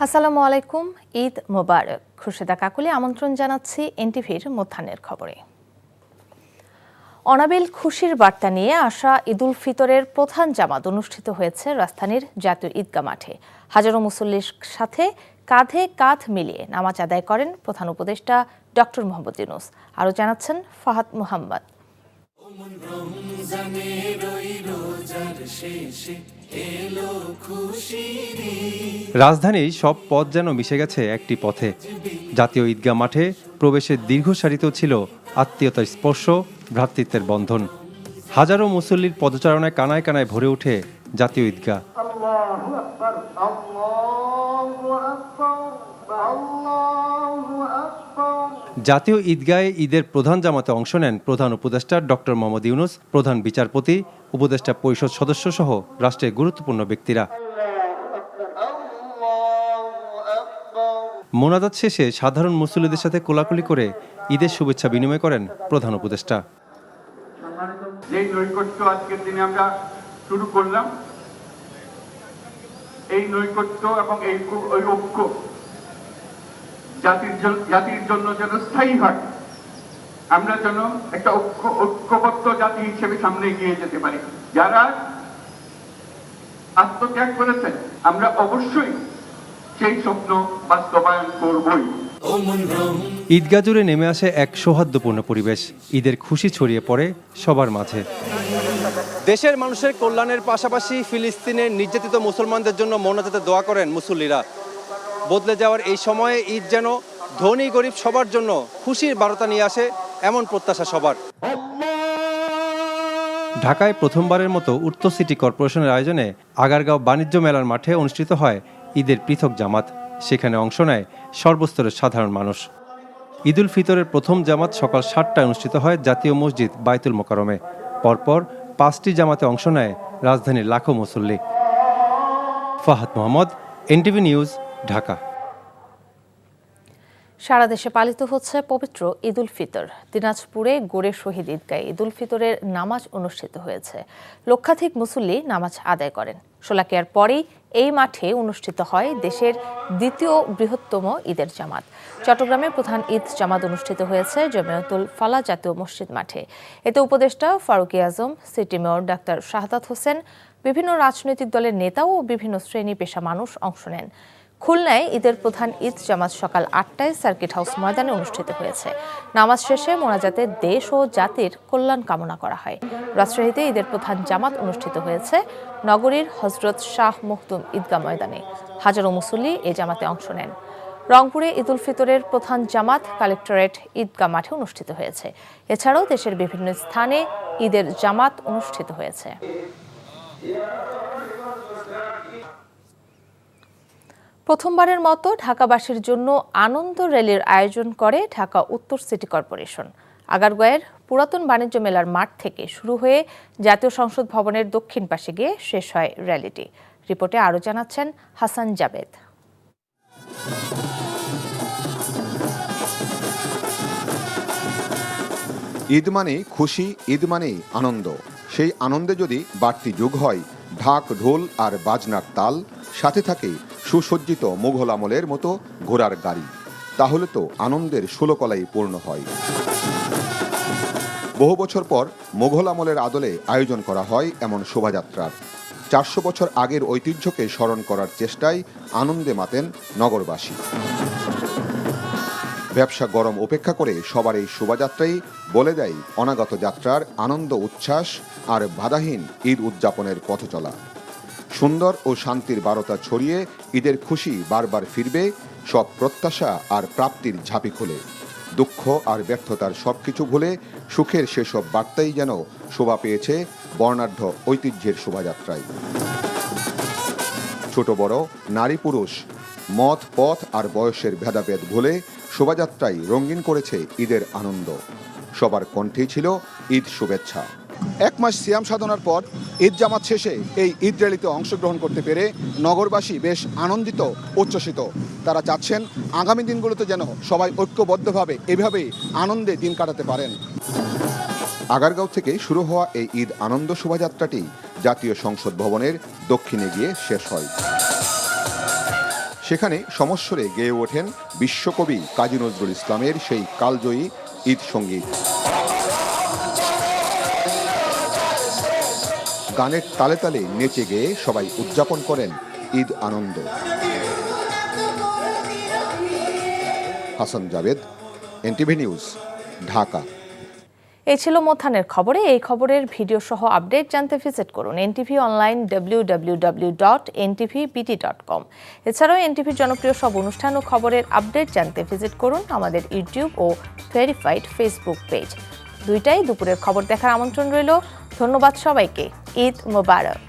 আসসালামু আলাইকুম, ঈদ মোবারক। খুরশেদা কাকুলি আমন্ত্রণ জানাচ্ছি এনটিভির মধ্যাহ্নের খবরে। অনাবিল খুশির বার্তা নিয়ে আসা ঈদুল ফিতরের প্রধান জামাত অনুষ্ঠিত হয়েছে রাজধানীর জাতীয় ঈদগাহ মাঠে। হাজারো মুসল্লির সাথে কাঁধে কাঁধ মিলিয়ে নামাজ আদায় করেন প্রধান উপদেষ্টা ডক্টর মোহাম্মদ ইউনূস। আরও জানাচ্ছেন ফাহাদ মোহাম্মদ। রাজধানীর সব পথ যেন মিশে গেছে একটি পথে। জাতীয় ঈদগাহ মাঠে প্রবেশের দীর্ঘ সারিতেও ছিল আত্মীয়তার স্পর্শ, ভ্রাতৃত্বের বন্ধন। হাজারো মুসল্লির পদচারণায় কানায় কানায় ভরে ওঠে জাতীয় ঈদগাহ। জাতীয় ঈদগাহে ঈদের প্রধান জামাতে অংশ নেন প্রধান উপদেষ্টা ডক্টর মোহাম্মদ ইউনূস, প্রধান বিচারপতি, উপদেষ্টা পরিষদ সদস্য সহ রাষ্ট্রের গুরুত্বপূর্ণ ব্যক্তিরা। মোনাজাত শেষে সাধারণ মুসল্লিদের সাথে কোলাকুলি করে ঈদের শুভেচ্ছা বিনিময় করেন প্রধান উপদেষ্টা। যে নৈকট্য আজকের দিনে আমরা শুরু করলাম, এই নৈকট্য এবং এই ঐক্য জাতির জন্য যেন স্থায়ী হয়, আমরা যেন একটা ঐক্যবদ্ধ জাতি হিসেবে সামনে এগিয়ে যেতে পারি। যারা আত্মত্যাগ করেছেন, আমরা অবশ্যই সেই স্বপ্ন বাস্তবায়ন করবই। ঈদগাহ জুড়ে নেমে আসে এক সৌহার্দ্যপূর্ণ পরিবেশ। ঈদের খুশি ছড়িয়ে পড়ে সবার মাঝে। দেশের মানুষের কল্যাণের পাশাপাশি ফিলিস্তিনের নির্যাতিত মুসলমানদের জন্য মোনাজাতে দোয়া করেন মুসল্লিরা। বদলে যাওয়ার এই সময়ে ঈদ যেন ধনী গরিব সবার জন্য খুশির বার্তা নিয়ে আসে, এমন প্রত্যাশা সবার। ঢাকায় প্রথমবারের মতো উত্তর সিটি কর্পোরেশনের আয়োজনে আগারগাঁও বাণিজ্য মেলার মাঠে অনুষ্ঠিত হয় ঈদের পৃথক জামাত। সেখানে অংশ নেয় সর্বস্তরের সাধারণ মানুষ। ঈদুল ফিতরের প্রথম জামাত সকাল 7টায় অনুষ্ঠিত হয় জাতীয় মসজিদ বাইতুল মোকাররমে। পরপর 5টি জামাতে অংশ নেয় রাজধানীর লাখো মুসল্লি। Fahad Mohammad, NTV news, Dhaka. সারা দেশে পালিত হচ্ছে পবিত্র ঈদুল ফিতর। দিনাজপুরে গোরে শহীদ ঈদগাহে ঈদুল ফিতরের নামাজ অনুষ্ঠিত হয়েছে। লক্ষাধিক মুসল্লি নামাজ আদায় করেন। শোলাকিয়ার পরেই এই মাঠে অনুষ্ঠিত হয় দেশের দ্বিতীয় বৃহত্তম ঈদের জামাত। চট্টগ্রামে প্রধান ঈদ জামাত অনুষ্ঠিত হয়েছে জমিয়তুল ফালাহ জাতীয় মসজিদ মাঠে। এতে উপদেষ্টা ফারুক আজম, city mayor doctor Shahadat Hossain, বিভিন্ন রাজনৈতিক দলের নেতা ও বিভিন্ন শ্রেণী পেশা মানুষ অংশ নেন। খুলনায় ঈদের প্রধান ঈদ জামাত সকাল 8টায় সার্কিট হাউস ময়দানে অনুষ্ঠিত হয়েছে। নামাজ শেষে মোনাজাতে দেশ ও জাতির কল্যাণ কামনা করা হয়। রাজশাহীতে ঈদের প্রধান জামাত অনুষ্ঠিত হয়েছে নগরীর হজরত শাহ মখদুম ঈদগাহ ময়দানে। হাজারো মুসল্লি এ জামাতে অংশ নেন। রংপুরে ঈদুল ফিতরের প্রধান জামাত কালেক্টরেট ঈদগাহ মাঠে অনুষ্ঠিত হয়েছে। এছাড়াও দেশের বিভিন্ন স্থানে ঈদের জামাত অনুষ্ঠিত হয়েছে। প্রথমবারের মতো ঢাকাবাসীর জন্য আনন্দ র্যালির আয়োজন করে ঢাকা উত্তর সিটি কর্পোরেশন। আগারগাঁওয়ের পুরাতন বাণিজ্য মেলার মাঠ থেকে শুরু হয়ে জাতীয় সংসদ ভবনের দক্ষিণ পাশে গিয়ে শেষ হয় র্যালিটি। রিপোর্টে আরও জানাচ্ছেন হাসান জাবেদ। ঈদ মানেই খুশি, ঈদ মানেই আনন্দ। সেই আনন্দে যদি বাড়তি যোগ হয় ঢাক ঢোল আর বাজনার তাল, সাথে থাকে সুসজ্জিত মুঘল আমলের মতো ঘোড়ার গাড়ি, তাহলে তো আনন্দের ষোলকলাই পূর্ণ হয়। বহু বছর পর মুঘল আমলের আদলে আয়োজন করা হয় এমন শোভাযাত্রার। 400 বছর আগের ঐতিহ্যকে স্মরণ করার চেষ্টায় আনন্দে মাতেন নগরবাসী। ব্যবসা গরম উপেক্ষা করে সবার এই শোভাযাত্রাই বলে দেয় অনাগত যাত্রার আনন্দ উচ্ছ্বাস আর বাধাহীন ঈদ উদযাপনের পথ চলা। সুন্দর ও শান্তির বারতা ছড়িয়ে ঈদের খুশি বারবার ফিরবে, সব প্রত্যাশা আর প্রাপ্তির ঝাঁপি খুলে। দুঃখ আর ব্যর্থতার সবকিছু ভুলে সুখের সেসব বার্তাই যেন শোভা পেয়েছে বর্ণাঢ্য ঐতিহ্যের শোভাযাত্রায়। ছোট বড়, নারী পুরুষ, মত পথ আর বয়সের ভেদাভেদ ভুলে শোভাযাত্রায় রঙিন করেছে ঈদের আনন্দ। সবার কণ্ঠেই ছিল ঈদ শুভেচ্ছা। 1 মাস সিয়াম সাধনার পর ঈদ জামাত শেষে এই ঈদ র্যালিতে অংশগ্রহণ করতে পেরে নগরবাসী বেশ আনন্দিত, উচ্ছ্বসিত। তারা চাচ্ছেন আগামী দিনগুলোতে যেন সবাই ঐক্যবদ্ধভাবে এভাবেই আনন্দে দিন কাটাতে পারেন। আগারগাঁও থেকে শুরু হওয়া এই ঈদ আনন্দ শোভাযাত্রাটি জাতীয় সংসদ ভবনের দক্ষিণে গিয়ে শেষ হয়। সেখানে সমস্বরে গেয়ে ওঠেন বিশ্বকবি কাজী নজরুল ইসলামের সেই কালজয়ী ঈদ সঙ্গীত। গানের তালে তালে নেচে গেয়ে সবাই উদযাপন করেন ঈদ আনন্দ। Hasan Javed, NTV news, Dhaka. এই ছিল মধ্যাহ্নের খবরে। এই খবরের ভিডিও সহ আপডেট জানতে ভিজিট করুন এনটিভি অনলাইন www.ntvbt.com। এছাড়াও এনটিভির জনপ্রিয় সব অনুষ্ঠান ও খবরের আপডেট জানতে ভিজিট করুন আমাদের ইউটিউব ও ভেরিফাইড ফেসবুক পেজ। দুইটাই দুপুরের খবর দেখার আমন্ত্রণ রইল। ধন্যবাদ সবাইকে। ঈদ মোবারক।